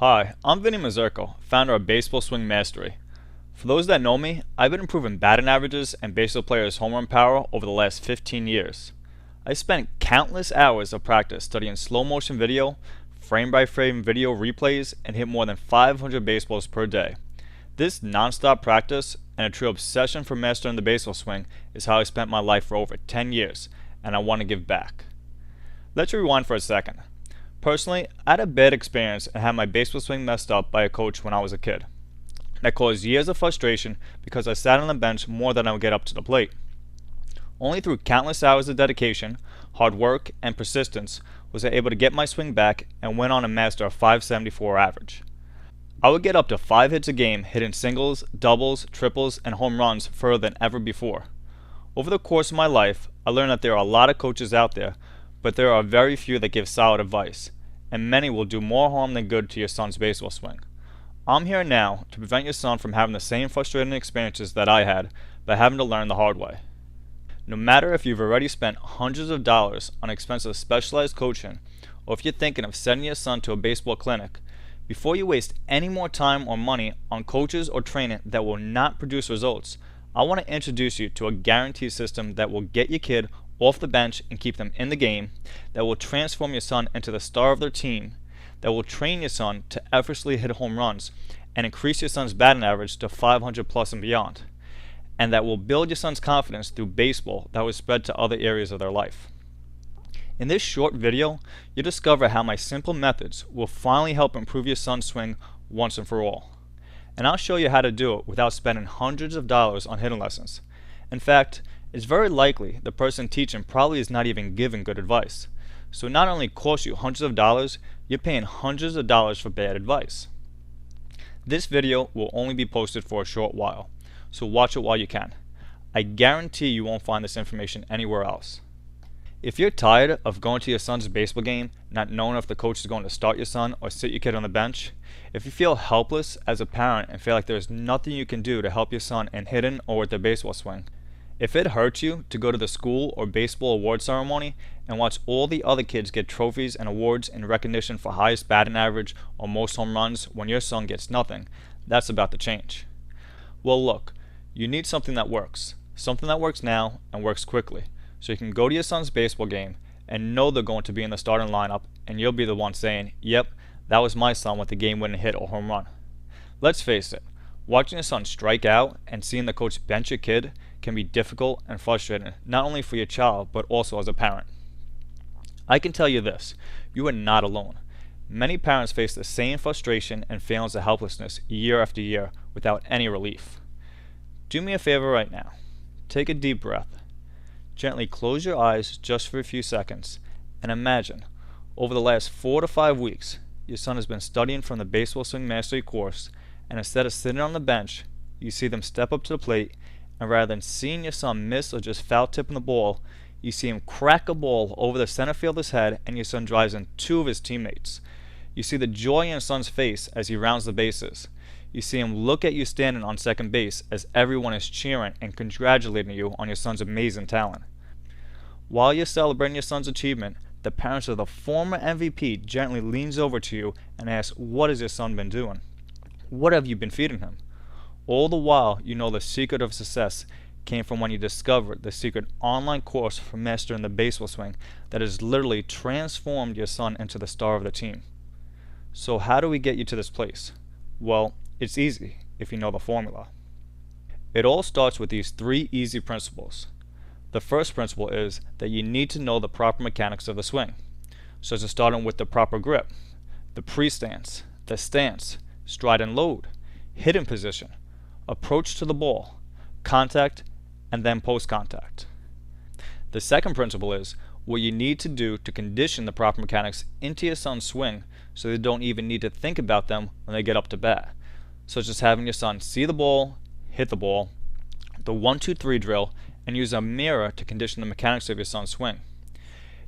Hi, I'm Vinny Mazurko, founder of Baseball Swing Mastery. For those that know me, I've been improving batting averages and baseball players' home run power over the last 15 years. I spent countless hours of practice studying slow motion video, frame by frame video replays, and hit more than 500 baseballs per day. This non-stop practice and a true obsession for mastering the baseball swing is how I spent my life for over 10 years, and I want to give back. Let's rewind for a second. Personally, I had a bad experience and had my baseball swing messed up by a coach when I was a kid. That caused years of frustration because I sat on the bench more than I would get up to the plate. Only through countless hours of dedication, hard work, and persistence was I able to get my swing back and went on to master a .574 average. I would get up to 5 hits a game, hitting singles, doubles, triples, and home runs further than ever before. Over the course of my life, I learned that there are a lot of coaches out there, but there are very few that give solid advice, and many will do more harm than good to your son's baseball swing. I'm here now to prevent your son from having the same frustrating experiences that I had by having to learn the hard way. No matter if you've already spent hundreds of dollars on expensive specialized coaching, or if you're thinking of sending your son to a baseball clinic, before you waste any more time or money on coaches or training that will not produce results, I want to introduce you to a guarantee system that will get your kid off the bench and keep them in the game, that will transform your son into the star of their team, that will train your son to effortlessly hit home runs and increase your son's batting average to 500 plus and beyond, and that will build your son's confidence through baseball that will spread to other areas of their life. In this short video, you'll discover how my simple methods will finally help improve your son's swing once and for all. And I'll show you how to do it without spending hundreds of dollars on hitting lessons. In fact, it's very likely the person teaching probably is not even giving good advice. So it not only costs you hundreds of dollars, you're paying hundreds of dollars for bad advice. This video will only be posted for a short while, so watch it while you can. I guarantee you won't find this information anywhere else. If you're tired of going to your son's baseball game, not knowing if the coach is going to start your son or sit your kid on the bench, if you feel helpless as a parent and feel like there's nothing you can do to help your son in hitting or with their baseball swing, if it hurts you to go to the school or baseball award ceremony and watch all the other kids get trophies and awards in recognition for highest batting average or most home runs when your son gets nothing, that's about to change. Well, look, you need something that works now and works quickly, so you can go to your son's baseball game and know they're going to be in the starting lineup, and you'll be the one saying, yep, that was my son with the game-winning hit or home run. Let's face it, watching your son strike out and seeing the coach bench your kid can be difficult and frustrating, not only for your child, but also as a parent. I can tell you this, you are not alone. Many parents face the same frustration and feelings of helplessness year after year without any relief. Do me a favor right now. Take a deep breath. Gently close your eyes just for a few seconds and imagine, over the last 4 to 5 weeks, your son has been studying from the Baseball Swing Mastery course, and instead of sitting on the bench, you see them step up to the plate, and rather than seeing your son miss or just foul tipping the ball, you see him crack a ball over the center fielder's head and your son drives in 2 of his teammates. You see the joy in your son's face as he rounds the bases. You see him look at you standing on second base as everyone is cheering and congratulating you on your son's amazing talent. While you're celebrating your son's achievement, the parents of the former MVP gently leans over to you and asks, what has your son been doing? What have you been feeding him? All the while, you know the secret of success came from when you discovered the secret online course for mastering the baseball swing that has literally transformed your son into the star of the team. So how do we get you to this place? Well, it's easy if you know the formula. It all starts with these 3 easy principles. The first principle is that you need to know the proper mechanics of the swing, such as starting with the proper grip, the pre-stance, the stance, stride and load, hitting position, approach to the ball, contact, and then post-contact. The second principle is what you need to do to condition the proper mechanics into your son's swing so they don't even need to think about them when they get up to bat, such as having your son see the ball, hit the ball, the 1-2-3 drill, and use a mirror to condition the mechanics of your son's swing.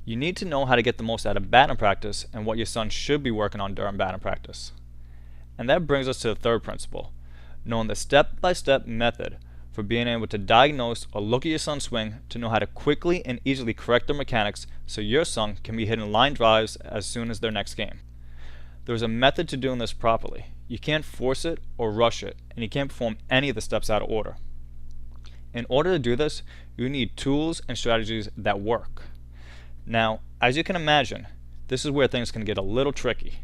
You need to know how to get the most out of batting practice and what your son should be working on during batting practice. And that brings us to the third principle, knowing the step-by-step method for being able to diagnose or look at your son's swing to know how to quickly and easily correct their mechanics so your son can be hitting line drives as soon as their next game. There's a method to doing this properly. You can't force it or rush it, and you can't perform any of the steps out of order. In order to do this, you need tools and strategies that work. Now, as you can imagine, this is where things can get a little tricky.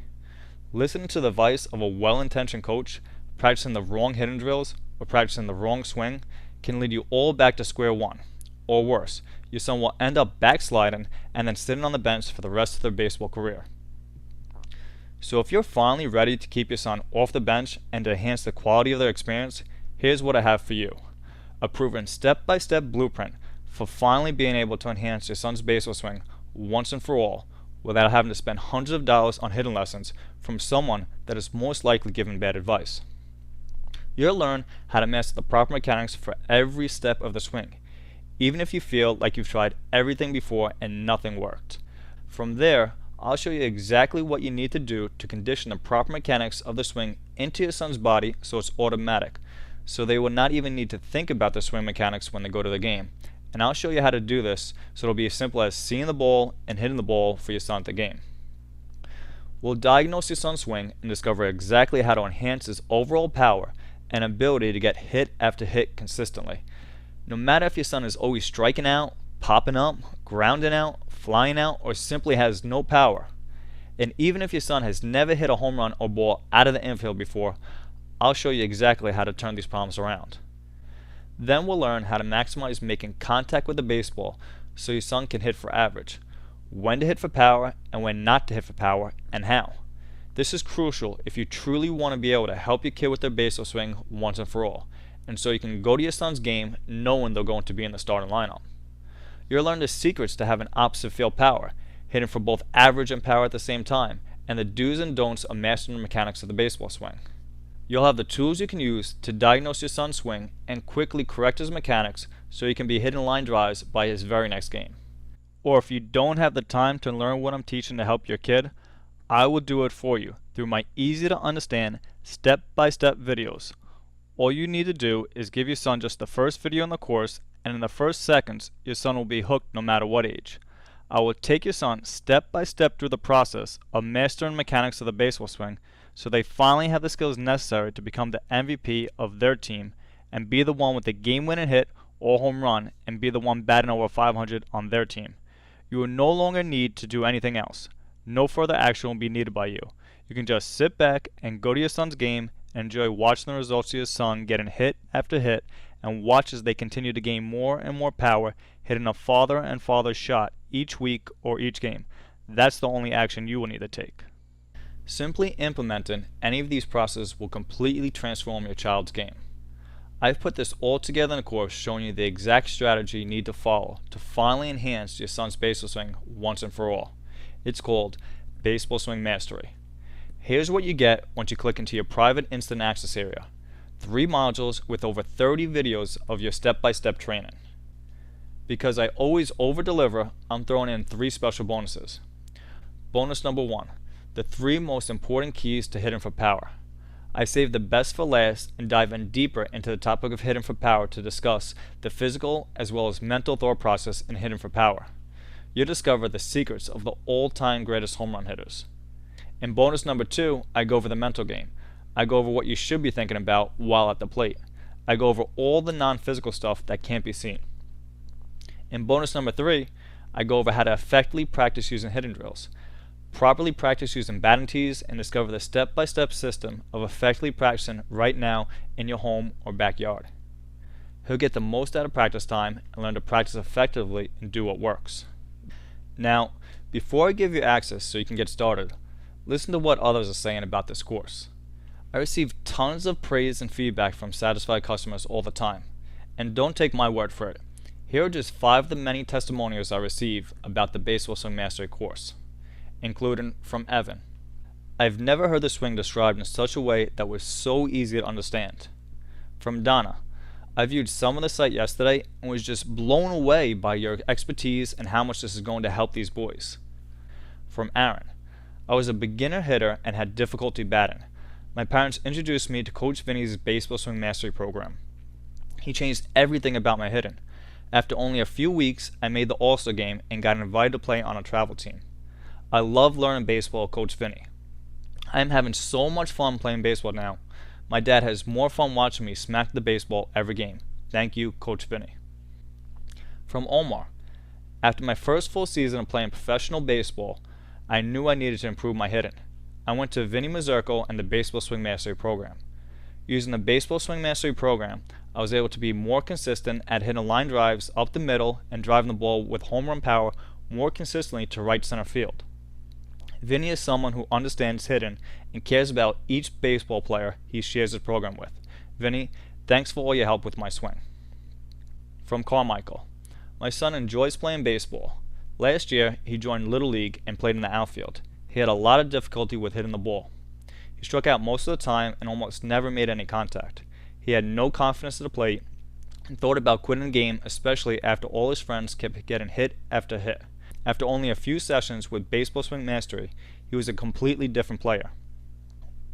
Listening to the advice of a well-intentioned coach, practicing the wrong hidden drills, or practicing the wrong swing can lead you all back to square one. Or worse, your son will end up backsliding and then sitting on the bench for the rest of their baseball career. So if you're finally ready to keep your son off the bench and to enhance the quality of their experience, here's what I have for you. A proven step-by-step blueprint for finally being able to enhance your son's baseball swing once and for all without having to spend hundreds of dollars on hidden lessons from someone that is most likely giving bad advice. You'll learn how to master the proper mechanics for every step of the swing, even if you feel like you've tried everything before and nothing worked. From there, I'll show you exactly what you need to do to condition the proper mechanics of the swing into your son's body so it's automatic, so they will not even need to think about the swing mechanics when they go to the game. And I'll show you how to do this so it'll be as simple as seeing the ball and hitting the ball for your son at the game. We'll diagnose your son's swing and discover exactly how to enhance his overall power and ability to get hit after hit consistently. No matter if your son is always striking out, popping up, grounding out, flying out, or simply has no power. And even if your son has never hit a home run or ball out of the infield before, I'll show you exactly how to turn these problems around. Then we'll learn how to maximize making contact with the baseball so your son can hit for average, when to hit for power and when not to hit for power, and how. This is crucial if you truly want to be able to help your kid with their baseball swing once and for all, and so you can go to your son's game knowing they're going to be in the starting lineup. You'll learn the secrets to having opposite field power, hitting for both average and power at the same time, and the do's and don'ts of mastering the mechanics of the baseball swing. You'll have the tools you can use to diagnose your son's swing and quickly correct his mechanics so he can be hitting line drives by his very next game. Or if you don't have the time to learn what I'm teaching to help your kid, I will do it for you through my easy to understand step-by-step videos. All you need to do is give your son just the first video in the course, and in the first seconds your son will be hooked no matter what age. I will take your son step by step through the process of mastering mechanics of the baseball swing so they finally have the skills necessary to become the MVP of their team and be the one with the game-winning hit or home run and be the one batting over 500 on their team. You will no longer need to do anything else. No further action will be needed by you. You can just sit back and go to your son's game and enjoy watching the results of your son getting hit after hit and watch as they continue to gain more and more power, hitting a farther and farther shot each week or each game. That's the only action you will need to take. Simply implementing any of these processes will completely transform your child's game. I've put this all together in a course showing you the exact strategy you need to follow to finally enhance your son's baseball swing once and for all. It's called Baseball Swing Mastery. Here's what you get once you click into your private instant access area. 3 modules with over 30 videos of your step-by-step training. Because I always over-deliver, I'm throwing in 3 special bonuses. Bonus number 1, the 3 most important keys to hitting for power. I saved the best for last and dive in deeper into the topic of hitting for power to discuss the physical as well as mental thought process in hitting for power. You'll discover the secrets of the all-time greatest home run hitters. In bonus number 2, I go over the mental game. I go over what you should be thinking about while at the plate. I go over all the non-physical stuff that can't be seen. In bonus number 3, I go over how to effectively practice using hitting drills, properly practice using batting tees, and discover the step-by-step system of effectively practicing right now in your home or backyard. He'll get the most out of practice time and learn to practice effectively and do what works. Now, before I give you access so you can get started, listen to what others are saying about this course. I receive tons of praise and feedback from satisfied customers all the time, and don't take my word for it. Here are just 5 of the many testimonials I receive about the Baseball Swing Mastery course, including from Evan. I've never heard the swing described in such a way that was so easy to understand. From Donna, I viewed some of the site yesterday and was just blown away by your expertise and how much this is going to help these boys. From Aaron, I was a beginner hitter and had difficulty batting. My parents introduced me to Coach Vinny's Baseball Swing Mastery program. He changed everything about my hitting. After only a few weeks, I made the All-Star game and got invited to play on a travel team. I love learning baseball with Coach Vinny. I am having so much fun playing baseball now. My dad has more fun watching me smack the baseball every game. Thank you, Coach Vinny. From Omar. After my first full season of playing professional baseball, I knew I needed to improve my hitting. I went to Vinny Mazurko and the Baseball Swing Mastery program. Using the Baseball Swing Mastery program, I was able to be more consistent at hitting line drives up the middle and driving the ball with home run power more consistently to right center field. Vinny is someone who understands hitting and cares about each baseball player he shares his program with. Vinny, thanks for all your help with my swing. From Carmichael. My son enjoys playing baseball. Last year, he joined Little League and played in the outfield. He had a lot of difficulty with hitting the ball. He struck out most of the time and almost never made any contact. He had no confidence at the plate and thought about quitting the game, especially after all his friends kept getting hit after hit. After only a few sessions with Baseball Swing Mastery, he was a completely different player.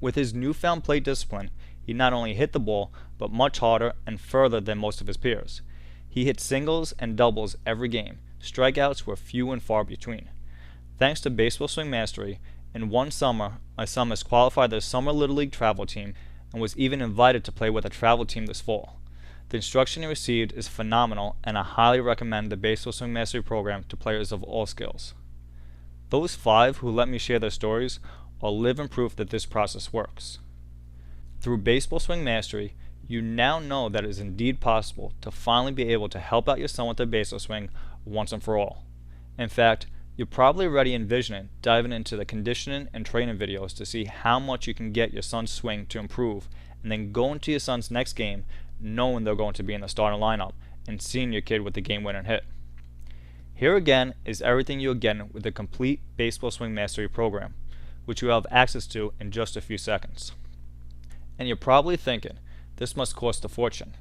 With his newfound plate discipline, he not only hit the ball, but much harder and further than most of his peers. He hit singles and doubles every game. Strikeouts were few and far between. Thanks to Baseball Swing Mastery, in one summer, my son was qualified the Summer Little League travel team and was even invited to play with a travel team this fall. The instruction he received is phenomenal, and I highly recommend the Baseball Swing Mastery program to players of all skills. Those 5 who let me share their stories are living proof that this process works. Through Baseball Swing Mastery, you now know that it is indeed possible to finally be able to help out your son with their baseball swing once and for all. In fact, you're probably already envisioning diving into the conditioning and training videos to see how much you can get your son's swing to improve, and then go into your son's next game knowing they're going to be in the starting lineup and seeing your kid with the game-winning hit. Here again is everything you're getting with the complete Baseball Swing Mastery program, which you have access to in just a few seconds. And you're probably thinking, this must cost a fortune.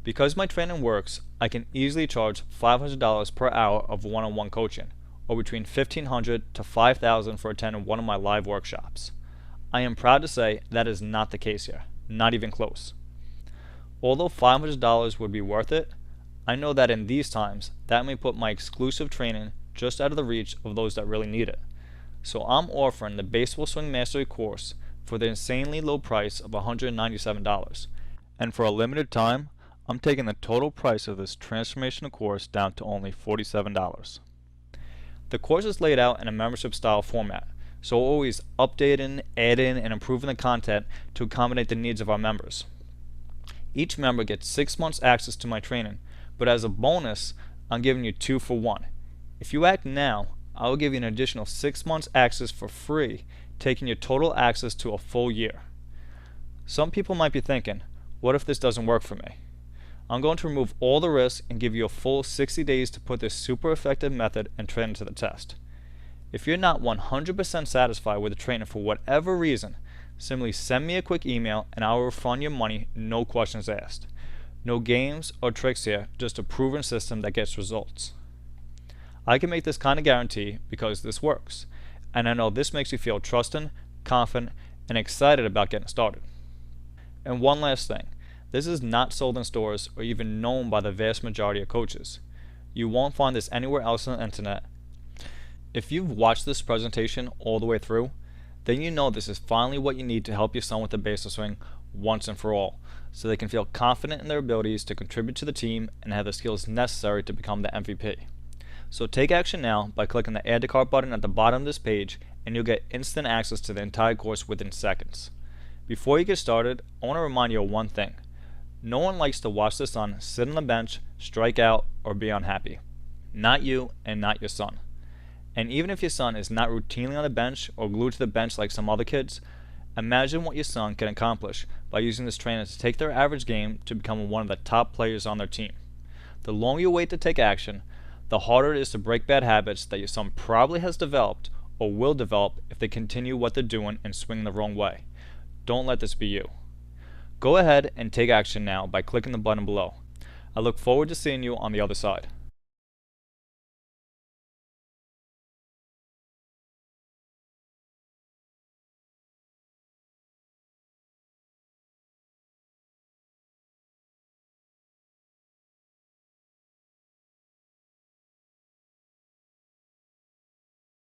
Because my training works, I can easily charge $500 per hour of one-on-one coaching, or between $1,500 to $5,000 for attending one of my live workshops. I am proud to say that is not the case here, not even close. Although $500 would be worth it, I know that in these times, that may put my exclusive training just out of the reach of those that really need it. So I'm offering the Baseball Swing Mastery course for the insanely low price of $197. And for a limited time, I'm taking the total price of this transformational course down to only $47. The course is laid out in a membership style format, so we're always updating, adding, and improving the content to accommodate the needs of our members. Each member gets 6 months access to my training, but as a bonus, I'm giving you 2 for 1. If you act now, I will give you an additional 6 months access for free, taking your total access to a full year. Some people might be thinking, what if this doesn't work for me? I'm going to remove all the risks and give you a full 60 days to put this super effective method and training to the test. If you're not 100% satisfied with the training for whatever reason, simply send me a quick email and I will refund your money, no questions asked. No games or tricks here, just a proven system that gets results. I can make this kind of guarantee because this works, and I know this makes you feel trusting, confident, and excited about getting started. And one last thing, this is not sold in stores or even known by the vast majority of coaches. You won't find this anywhere else on the internet. If you've watched this presentation all the way through, then you know this is finally what you need to help your son with the baseball swing once and for all, so they can feel confident in their abilities to contribute to the team and have the skills necessary to become the MVP. So take action now by clicking the Add to Cart button at the bottom of this page, and you'll get instant access to the entire course within seconds. Before you get started, I want to remind you of one thing. No one likes to watch their son sit on the bench, strike out, or be unhappy. Not you and not your son. And even if your son is not routinely on the bench or glued to the bench like some other kids, imagine what your son can accomplish by using this training to take their average game to become one of the top players on their team. The longer you wait to take action, the harder it is to break bad habits that your son probably has developed or will develop if they continue what they're doing and swing the wrong way. Don't let this be you. Go ahead and take action now by clicking the button below. I look forward to seeing you on the other side.